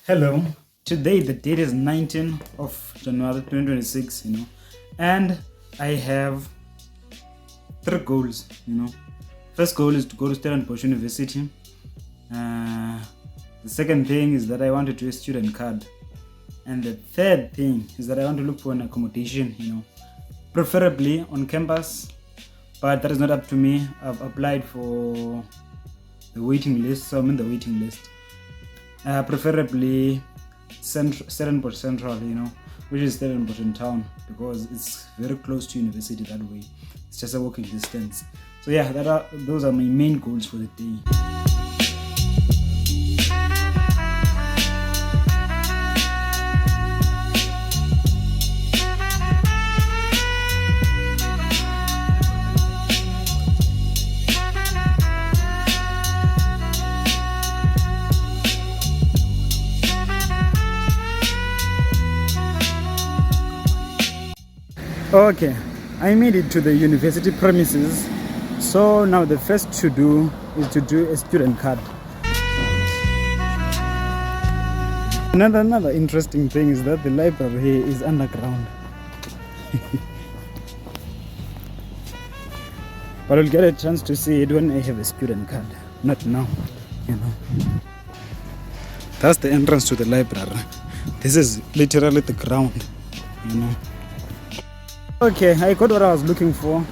Hello, today the date is 19th of January 2026, and I have three goals, First goal is to go to Stellenbosch University. The second thing is that I want to do a student card. And the third thing is that I want to look for an accommodation, preferably on campus, but that is not up to me. I've applied for the waiting list, so I'm in the waiting list. Preferably Stellenbosch Central, which is Stellenbosch in town, because it's very close to university that way. It's just a walking distance. So yeah, those are my main goals for the day. Okay, I made it to the university premises. So now the first to do is to do a student card. Another interesting thing is that the library here is underground. But I'll get a chance to see it when I have a student card, not now, That's the entrance to the library. This is literally the ground, Okay, I got what I was looking for.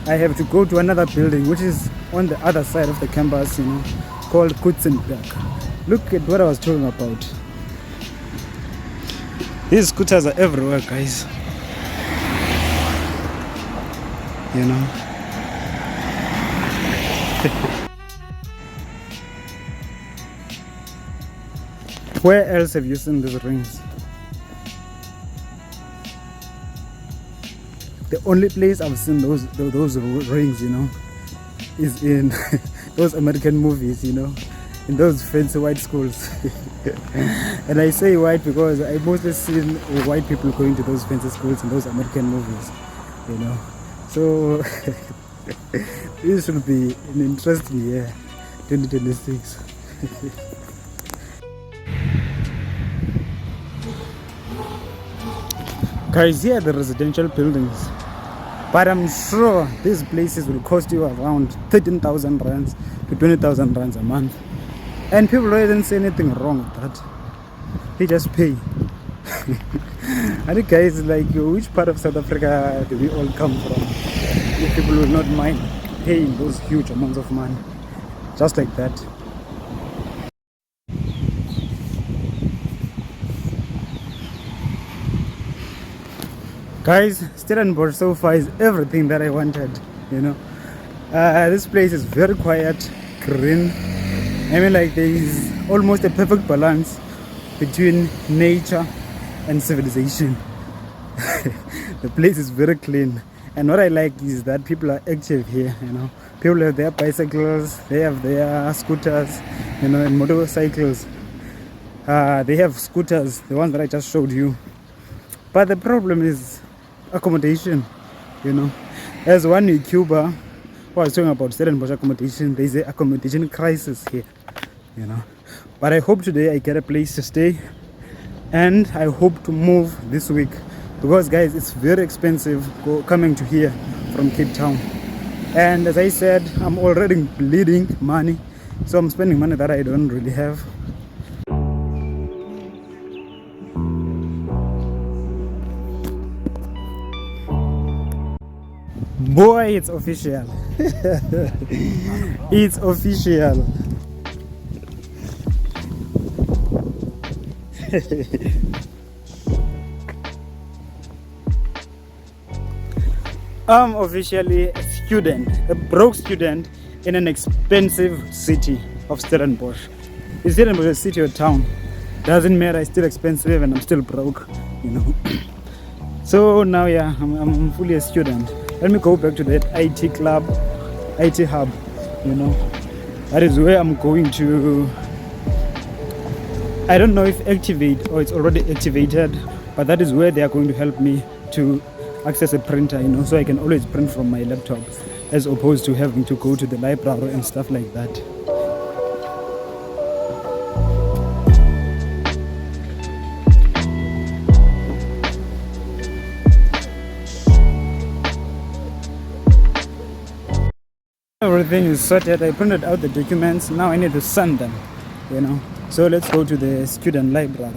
I have to go to another building which is on the other side of the campus, called Kutzenberg. Look at what I was talking about. These scooters are everywhere, guys. Where else have you seen these rings? The only place I've seen those rings, is in those American movies, in those fancy white schools. And I say white because I mostly seen white people going to those fancy schools in those American movies, So this should be an interesting year, 2026. Guys, here are the residential buildings, but I'm sure these places will cost you around 13,000 rands to 20,000 rands a month, and people don't say anything wrong with that. They just pay. And guys, like, which part of South Africa do we all come from if people will not mind paying those huge amounts of money just like that? Guys, Stellenbosch so far is everything that I wanted, This place is very quiet, green. There is almost a perfect balance between nature and civilization. The place is very clean. And what I like is that people are active here, People have their bicycles, they have their scooters, and motorcycles. They have scooters, the ones that I just showed you. But the problem is accommodation, As one YouTuber who was talking about Stellenbosch accommodation, there's an accommodation crisis here, But I hope today I get a place to stay, and I hope to move this week, because guys, it's very expensive coming to here from Cape Town. And as I said, I'm already bleeding money, so I'm spending money that I don't really have. Boy, it's official. It's official. I'm officially a student, a broke student in an expensive city of Stellenbosch. Is Stellenbosch a city or town? Doesn't matter, it's still expensive and I'm still broke, So now, yeah, I'm fully a student. Let me go back to that IT club, IT hub, That is where I'm going to. I don't know if activate or it's already activated, but that is where they are going to help me to access a printer, so I can always print from my laptop, as opposed to having to go to the library and stuff like that. Everything is sorted. I printed out the documents. Now I need to send them, you know. So let's go to the student library.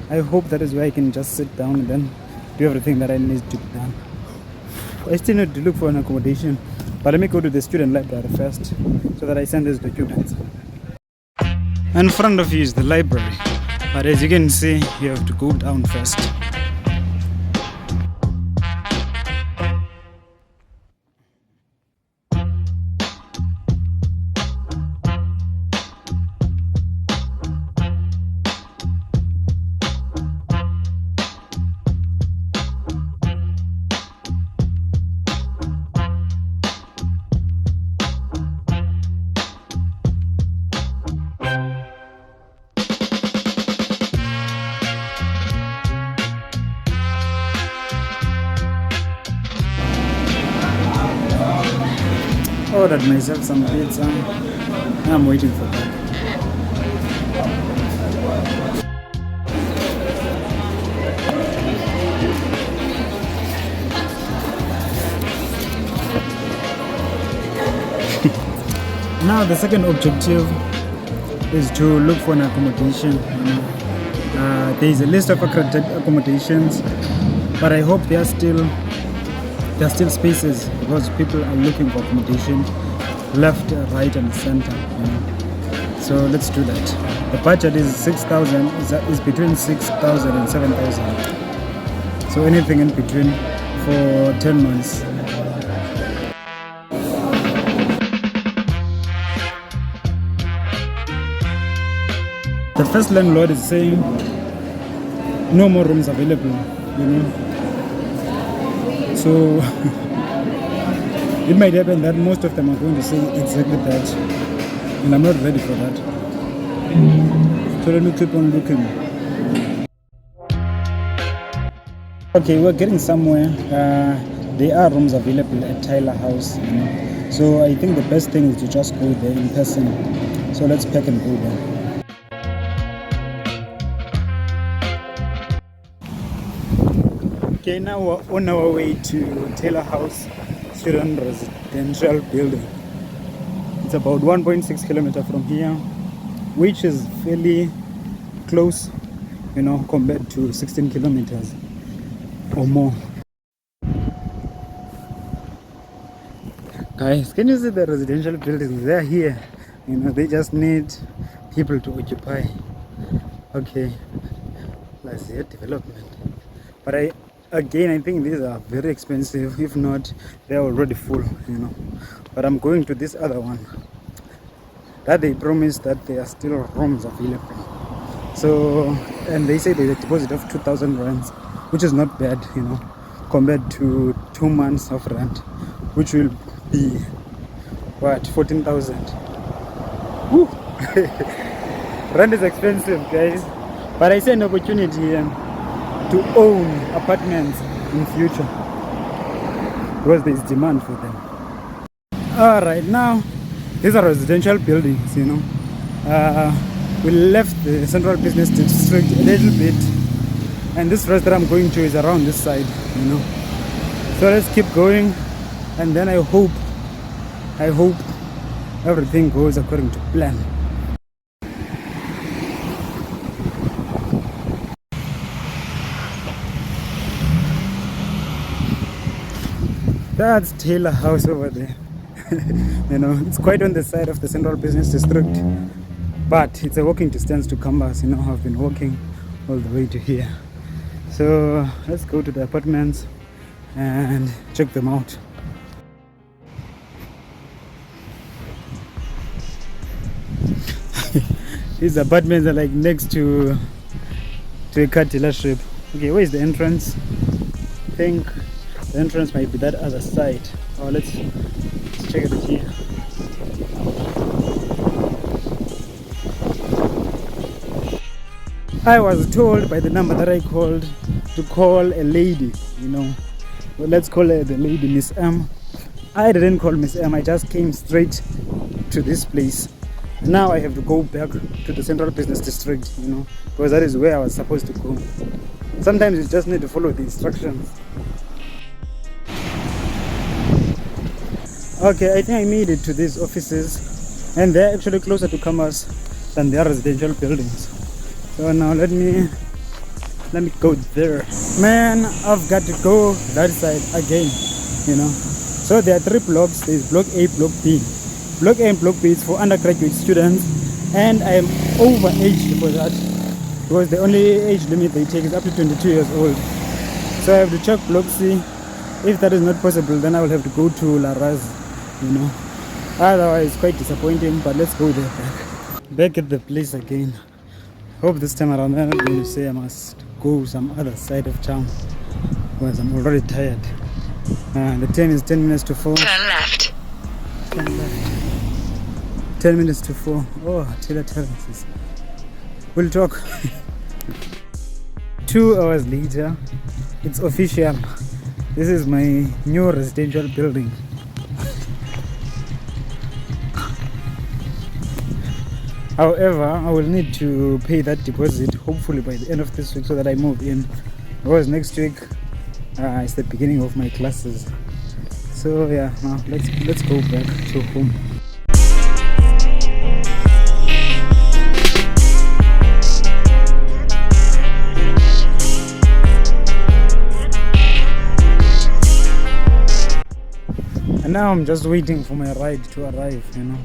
I hope that is where I can just sit down and then do everything that I need to be done. I still need to look for an accommodation, but let me go to the student library first so that I send these documents. In front of you is the library, but as you can see, you have to go down first. Ordered myself some pizza. I'm waiting for that. Now the second objective is to look for an accommodation. There is a list of accredited accommodations, but I hope there are still spaces because people are looking for accommodation left, right, and center. So let's do that. The budget is 6,000. Is between 6,000 and 7,000. So anything in between for 10 months. The first landlord is saying no more rooms available. So it might happen that most of them are going to say exactly that, and I'm not ready for that. So let me keep on looking. Okay, we're getting somewhere. There are rooms available at Tyler House. So I think the best thing is to just go there in person. So let's pack and go there. Okay, now we're on our way to Taylor House Student Residential Building. It's about 1.6 kilometers from here, which is fairly close, compared to 16 kilometers or more. Guys, can you see the residential buildings? They're here. They just need people to occupy. Okay, let's see development. But I think these are very expensive. If not, they're already full, But I'm going to this other one that they promised that there are still rooms available. So, and they say there's a deposit of 2,000 rands, which is not bad, compared to 2 months of rent, which will be, 14,000. Woo! Rent is expensive, guys. But I see an opportunity here to own apartments in future because there is demand for them. Alright, now these are residential buildings. We left the central business district a little bit, and this restaurant I'm going to is around this side. So let's keep going, and then I hope everything goes according to plan. That's Taylor House over there. It's quite on the side of the central business district, but it's a walking distance to campus. I've been walking all the way to here. So let's go to the apartments and check them out. These apartments are like next to a car dealership. Okay, where is the entrance? I think the entrance might be that other side. Oh, let's check it here. I was told by the number that I called to call a lady, Well, let's call her the lady, Miss M. I didn't call Miss M, I just came straight to this place. Now I have to go back to the central business district, because that is where I was supposed to go. Sometimes you just need to follow the instructions. Okay, I think I made it to these offices, and they're actually closer to campus than their residential buildings. So now let me go there. Man, I've got to go that side again, you know. So there are 3 blocks. There's block A, block B. Block A and block B is for undergraduate students, and I am overaged for that because the only age limit they take is up to 22 years old. So I have to check block C. If that is not possible, then I will have to go to La Raz, you know. Otherwise, quite disappointing, but let's go there back at the place again. Hope this time around I'm not going to say I must go some other side of town because I'm already tired. The time is 10 minutes to 4. Turn left. Turn left. 10 minutes to 4. Oh, Taylor Terraces. We'll talk. 2 hours later, it's official. This is my new residential building. However, I will need to pay that deposit hopefully by the end of this week so that I move in, because next week is the beginning of my classes. So yeah, now let's go back to home. And now I'm just waiting for my ride to arrive, you know,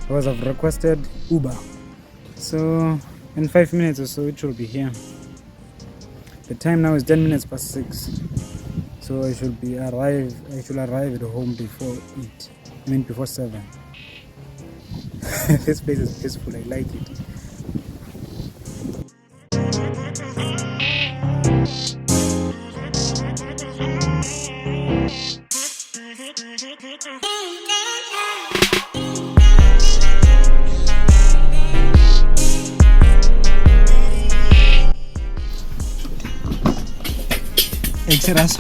because I've requested Uber. So in 5 minutes or so it should be here. The time now is 10 minutes past 6. So I should arrive at home before 8. I mean before 7. This place is peaceful, I like it. Exeras.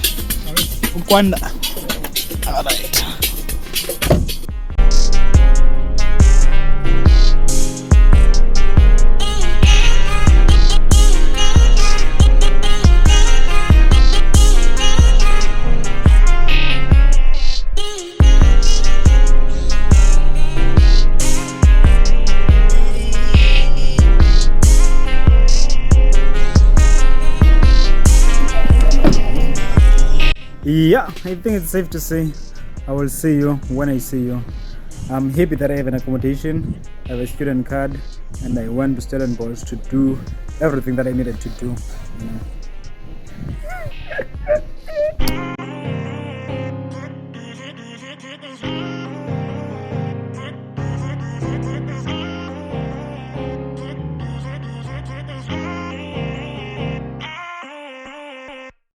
Cuanda. All right. Yeah, I think it's safe to say I will see you when I see you. I'm happy that I have an accommodation, I have a student card, and I went to Stellenbosch to do everything that I needed to do, you know.